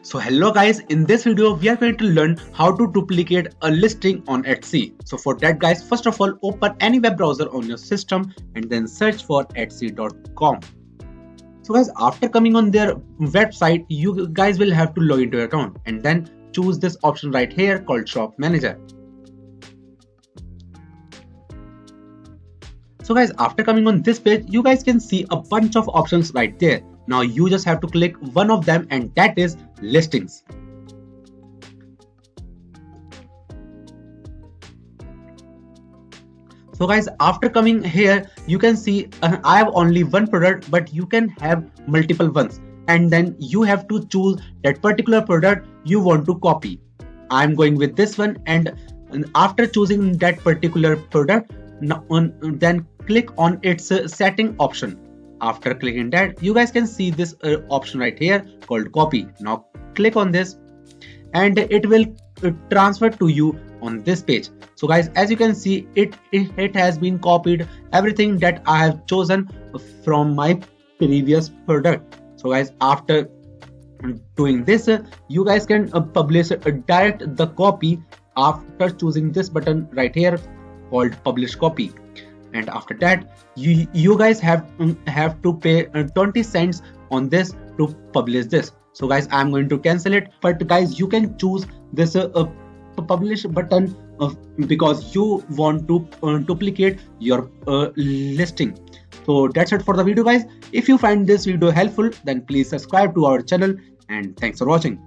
So hello guys, in this video we are going to learn how to duplicate a listing on Etsy. So for that guys, first of all open any web browser on your system and then search for etsy.com. So guys, after coming on their website, you guys will have to log into your account and then choose this option right here called Shop Manager. So guys, after coming on this page, you guys can see a bunch of options right there. Now you just have to click one of them, and that is listings. So guys, after coming here, you can see I have only one product, but you can have multiple ones, and then you have to choose that particular product you want to copy. I'm going with this one, and after choosing that particular product, then click on its setting option. After clicking that, you guys can see this option right here called copy. Now click on this and it will transfer to you on this page. So guys, as you can see, it has been copied everything that I have chosen from my previous product. So guys, after doing this, you guys can publish direct the copy after choosing this button right here called publish copy. And after that, you guys have to pay 20 cents on this to publish this. So guys, I'm going to cancel it, but guys, you can choose this publish button because you want to duplicate your listing. So that's it for the video guys. If you find this video helpful, then please subscribe to our channel, and thanks for watching.